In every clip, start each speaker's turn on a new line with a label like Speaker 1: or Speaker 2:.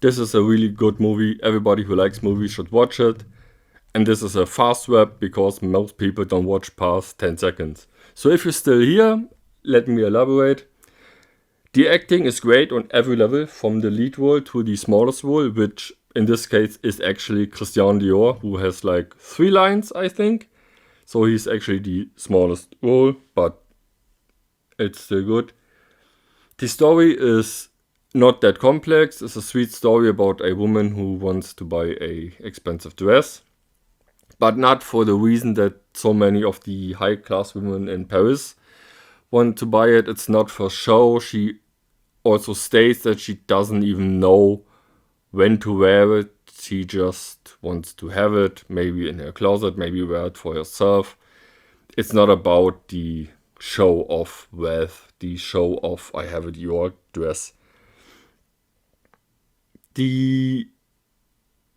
Speaker 1: This is a really good movie. Everybody who likes movies should watch it. And this is a fast wrap because most people don't watch past 10 seconds. So if you're still here, let me elaborate. The acting is great on every level, from the lead role to the smallest role, which in this case is actually Christian Dior, who has like 3 lines, I think. So he's actually the smallest role, but it's still good. The story is not that complex. It's a sweet story about a woman who wants to buy a expensive dress, but not for the reason that so many of the high-class women in Paris want to buy it. It's not for show. She also states that she doesn't even know when to wear it. She just wants to have it, maybe in her closet, maybe wear it for herself. It's not about the show of wealth, the show of I have a Dior dress. The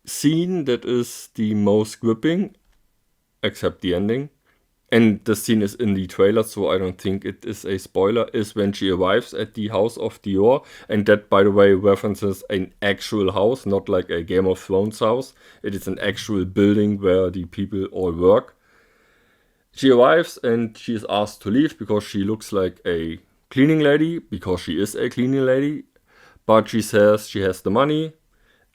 Speaker 1: scene that is the most gripping, except the ending, and the scene is in the trailer, so I don't think it is a spoiler, is when she arrives at the house of Dior. And that, by the way, references an actual house, not like a Game of Thrones house. It is an actual building where the people all work. She arrives and she is asked to leave because she looks like a cleaning lady, because she is a cleaning lady. But she says she has the money,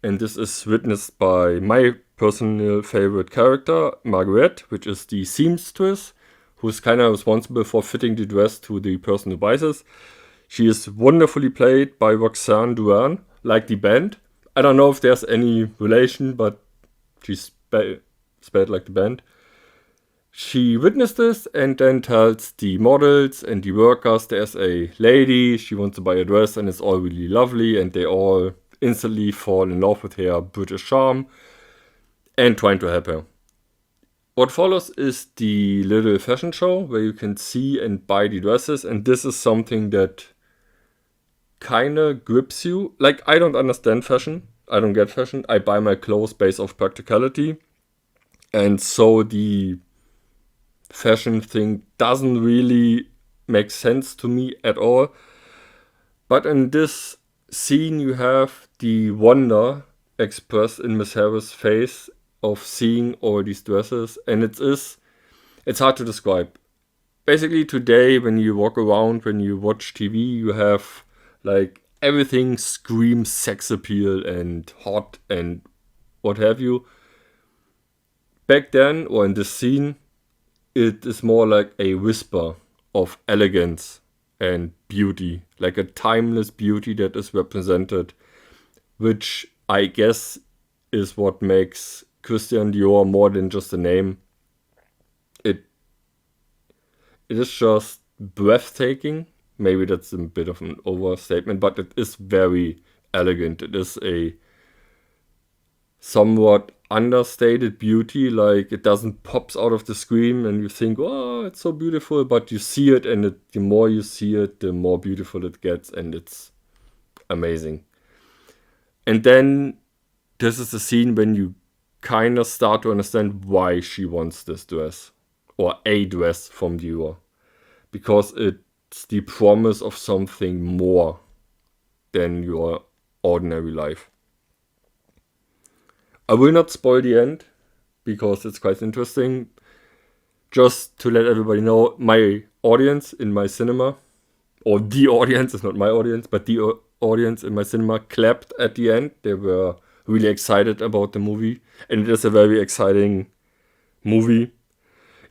Speaker 1: and this is witnessed by my personal favorite character, Marguerite, which is the seamstress, who's kind of responsible for fitting the dress to the person who buys it. She is wonderfully played by Roxane Duran, like the band. I don't know if there's any relation, but she's spelled like the band. She witnessed this and then tells the models and the workers there's a lady, she wants to buy a dress and it's all really lovely, and they all instantly fall in love with her British charm and trying to help her. What follows is the little fashion show where you can see and buy the dresses, and this is something that kinda grips you. Like, I don't understand fashion. I don't get fashion. I buy my clothes based off practicality. And so the fashion thing doesn't really make sense to me at all. But in this scene, you have the wonder expressed in Miss Harris' face of seeing all these dresses, and it's hard to describe. Basically, today, when you walk around, when you watch TV, you have like everything screams sex appeal and hot and what have you. Back then, or in this scene, it is more like a whisper of elegance and beauty, like a timeless beauty that is represented, which I guess is what makes Christian Dior more than just a name. It is just breathtaking. Maybe that's a bit of an overstatement, but it is very elegant. It is a somewhat understated beauty, like it doesn't pops out of the screen and you think, oh, it's so beautiful, but you see it, and the more you see it, the more beautiful it gets, and it's amazing. And then this is the scene when you kind of start to understand why she wants this dress, or a dress from Dior, because it's the promise of something more than your ordinary life. I will not spoil the end because it's quite interesting. Just to let everybody know, my audience in my cinema, or the audience, it's not my audience, but the audience in my cinema clapped at the end. They were really excited about the movie, and it is a very exciting movie.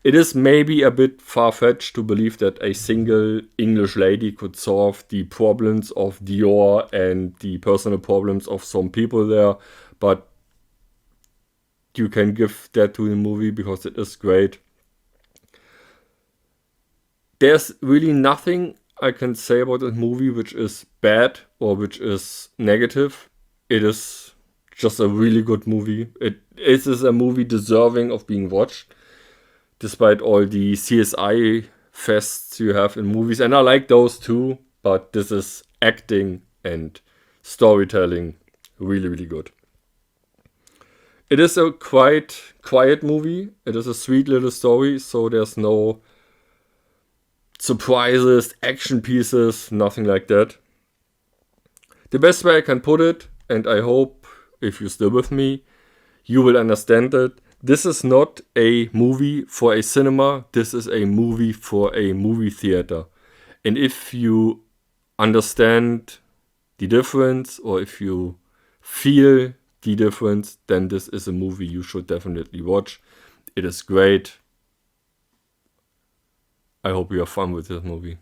Speaker 1: It is maybe a bit far-fetched to believe that a single English lady could solve the problems of Dior and the personal problems of some people there, but you can give that to the movie because it is great. There's really nothing I can say about this movie which is bad or which is negative. It is just a really good movie. It is a movie deserving of being watched, despite all the CSI fests you have in movies. And I like those too, but this is acting and storytelling really, really good. It is a quite quiet movie. It is a sweet little story, so there's no surprises, action pieces, nothing like that. The best way I can put it, and I hope, if you're still with me, you will understand it. This is not a movie for a cinema. This is a movie for a movie theater. And if you understand the difference, or if you feel the difference, then this is a movie you should definitely watch. It is great. I hope you have fun with this movie.